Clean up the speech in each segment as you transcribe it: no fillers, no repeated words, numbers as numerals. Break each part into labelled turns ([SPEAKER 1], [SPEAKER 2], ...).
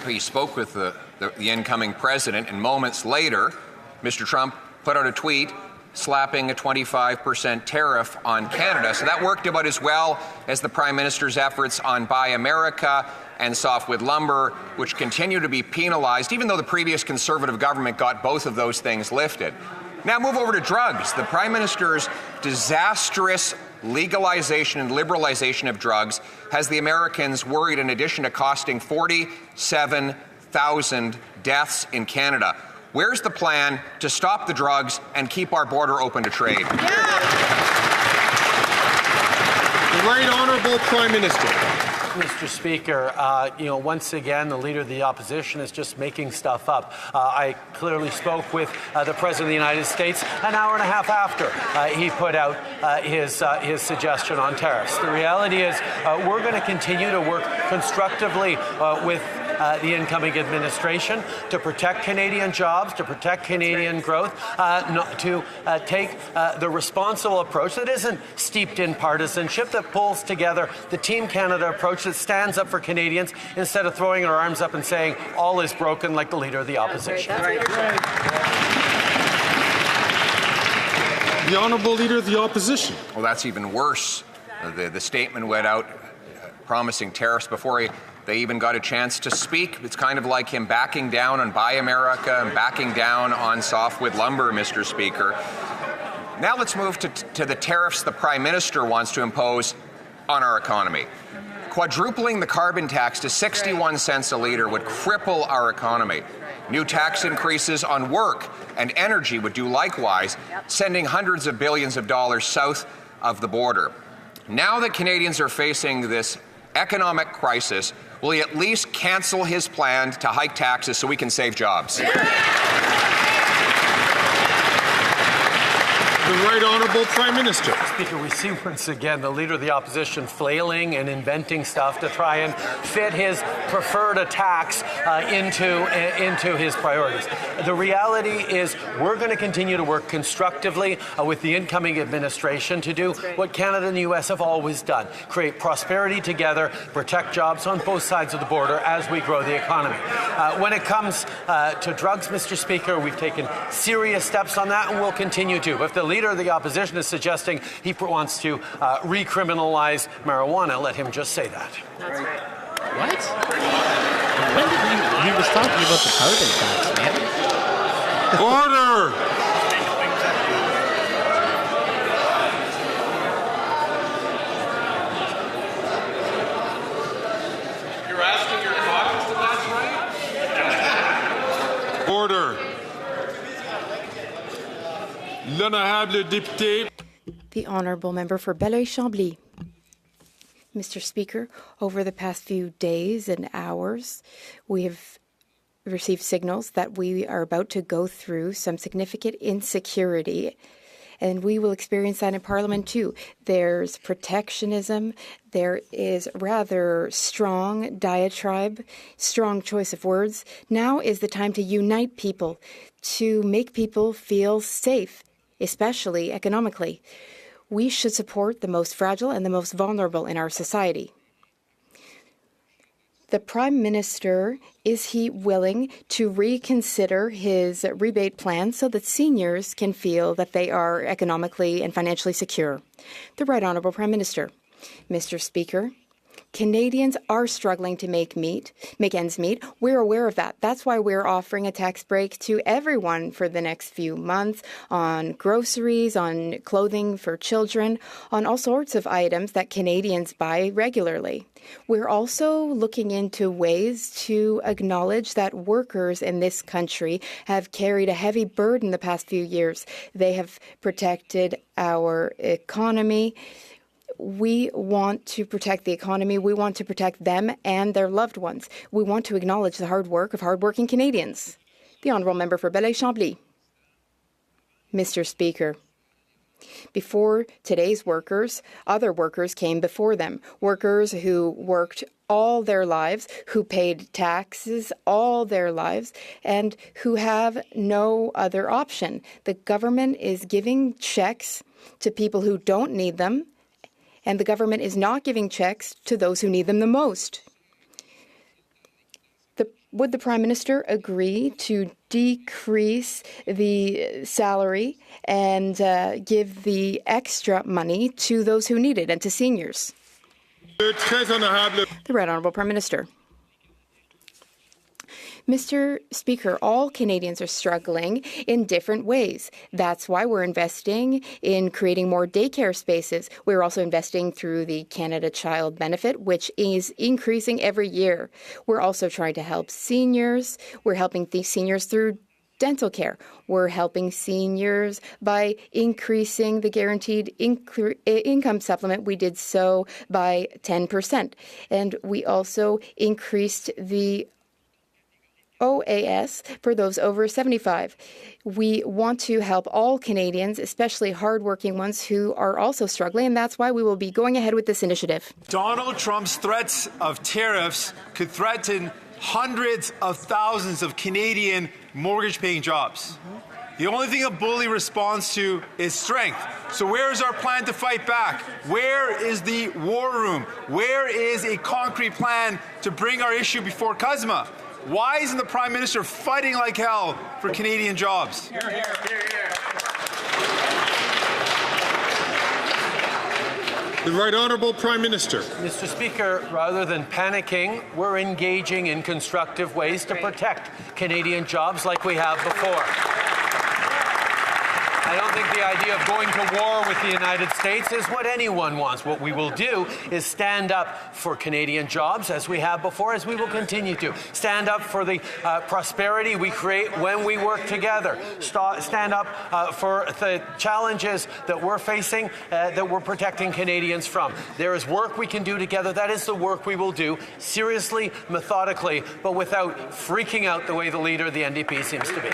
[SPEAKER 1] he spoke with the incoming president, and moments later, Mr. Trump put out a tweet slapping a 25% tariff on Canada. So that worked about as well as the Prime Minister's efforts on Buy America and softwood lumber, which continue to be penalized, even though the previous Conservative government got both of those things lifted. Now move over to drugs. The Prime Minister's disastrous legalization and liberalization of drugs has the Americans worried, in addition to costing 47,000 deaths in Canada. Where's the plan to stop the drugs and keep our border open to trade?
[SPEAKER 2] The Right Honourable Prime Minister.
[SPEAKER 3] Mr. Speaker, once again, the Leader of the Opposition is just making stuff up. I clearly spoke with the President of the United States an hour and a half after he put out his suggestion on tariffs. The reality is we're going to continue to work constructively with the incoming administration to protect Canadian jobs, to protect Canadian growth, to take the responsible approach that isn't steeped in partisanship, that pulls together the Team Canada approach that stands up for Canadians instead of throwing our arms up and saying all is broken like the Leader of the Opposition.
[SPEAKER 2] The Honourable Leader of the Opposition.
[SPEAKER 1] Well, that's even worse. The statement went out promising tariffs before they even got a chance to speak. It's kind of like him backing down on Buy America and backing down on softwood lumber, Mr. Speaker. Now let's move to the tariffs the Prime Minister wants to impose on our economy. Quadrupling the carbon tax to 61 cents a litre would cripple our economy. New tax increases on work and energy would do likewise, sending hundreds of billions of dollars south of the border. Now that Canadians are facing this economic crisis, will he at least cancel his plan to hike taxes so we can save jobs?
[SPEAKER 2] The Right Honourable Prime Minister.
[SPEAKER 3] Speaker, we see once again the Leader of the Opposition flailing and inventing stuff to try and fit his preferred attacks into his priorities. The reality is we're going to continue to work constructively with the incoming administration to do what Canada and the U.S. have always done, create prosperity together, protect jobs on both sides of the border as we grow the economy. When it comes to drugs, Mr. Speaker, we've taken serious steps on that and we'll continue to. If the Leader of the Opposition is suggesting he wants to recriminalize marijuana, let him just say that.
[SPEAKER 4] That's right. What? When did he was talking about the carbon tax, man.
[SPEAKER 2] Order!
[SPEAKER 5] You're asking your caucus if that's right?
[SPEAKER 2] Order. L'honorable député.
[SPEAKER 6] The Honourable Member for Belleuil-Chambly. Mr. Speaker, over the past few days and hours, we have received signals that we are about to go through some significant insecurity, and we will experience that in Parliament too. There's protectionism, there is rather strong diatribe, strong choice of words. Now is the time to unite people, to make people feel safe, especially economically. We should support the most fragile and the most vulnerable in our society. The Prime Minister, is he willing to reconsider his rebate plan so that seniors can feel that they are economically and financially secure? The Right Honourable Prime Minister. Mr. Speaker, Canadians are struggling to make ends meet. We're aware of that. That's why we're offering a tax break to everyone for the next few months on groceries, on clothing for children, on all sorts of items that Canadians buy regularly. We're also looking into ways to acknowledge that workers in this country have carried a heavy burden the past few years. They have protected our economy. We want to protect the economy. We want to protect them and their loved ones. We want to acknowledge the hard work of hardworking Canadians. The Honourable Member for Belleuil-Chambly. Mr. Speaker, before today's workers, other workers came before them. Workers who worked all their lives, who paid taxes all their lives, and who have no other option. The government is giving checks to people who don't need them, and the government is not giving checks to those who need them the most. The Would the Prime Minister agree to decrease the salary and give the extra money to those who need it and to seniors? The Right Honourable Prime Minister. Mr. Speaker, all Canadians are struggling in different ways. That's why we're investing in creating more daycare spaces. We're also investing through the Canada Child Benefit, which is increasing every year. We're also trying to help seniors. We're helping the seniors through dental care. We're helping seniors by increasing the guaranteed income supplement. We did so by 10%. And we also increased the OAS for those over 75. We want to help all Canadians, especially hardworking ones who are also struggling, and that's why we will be going ahead with this initiative.
[SPEAKER 7] Donald Trump's threats of tariffs could threaten hundreds of thousands of Canadian mortgage-paying jobs. The only thing a bully responds to is strength. So where is our plan to fight back? Where is the war room? Where is a concrete plan to bring our issue before CUSMA? Why isn't the Prime Minister fighting like hell for Canadian jobs?
[SPEAKER 2] The Right Honourable Prime Minister.
[SPEAKER 3] Mr. Speaker, rather than panicking, we're engaging in constructive ways to protect Canadian jobs like we have before. I don't think the idea of going to war with the United States is what anyone wants. What we will do is stand up for Canadian jobs as we have before, as we will continue to. Stand up for the prosperity we create when we work together. Stand up for the challenges that we're facing, that we're protecting Canadians from. There is work we can do together. That is the work we will do, seriously, methodically, but without freaking out the way the leader of the NDP seems to be.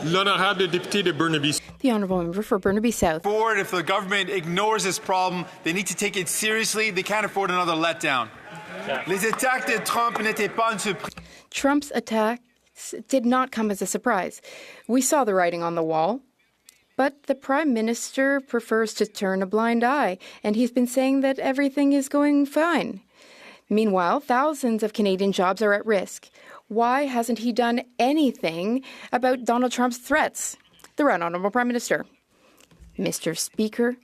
[SPEAKER 2] L'honorable député de Burnaby.
[SPEAKER 6] The Honourable Member for Burnaby South.
[SPEAKER 7] If the government ignores this problem, they need to take it seriously. They can't afford another letdown. Les attaques de Trump n'étaient pas une surprise.
[SPEAKER 6] Trump's attacks did not come as a surprise. We saw the writing on the wall. But the Prime Minister prefers to turn a blind eye, and he's been saying that everything is going fine. Meanwhile, thousands of Canadian jobs are at risk. Why hasn't he done anything about Donald Trump's threats? The Right Honourable Prime Minister. Mr. Speaker,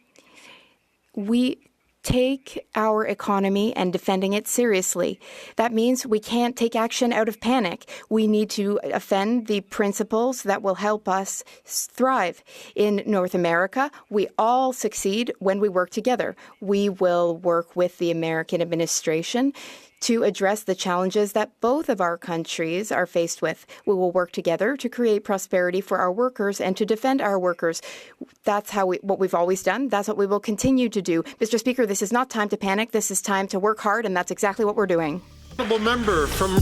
[SPEAKER 6] we take our economy and defending it seriously. That means we can't take action out of panic. We need to defend the principles that will help us thrive. In North America, we all succeed when we work together. We will work with the American administration to address the challenges that both of our countries are faced with. We will work together to create prosperity for our workers and to defend our workers. That's what we've always done. That's what we will continue to do. Mr. Speaker, this is not time to panic. This is time to work hard, and that's exactly what we're doing.
[SPEAKER 2] Honourable member from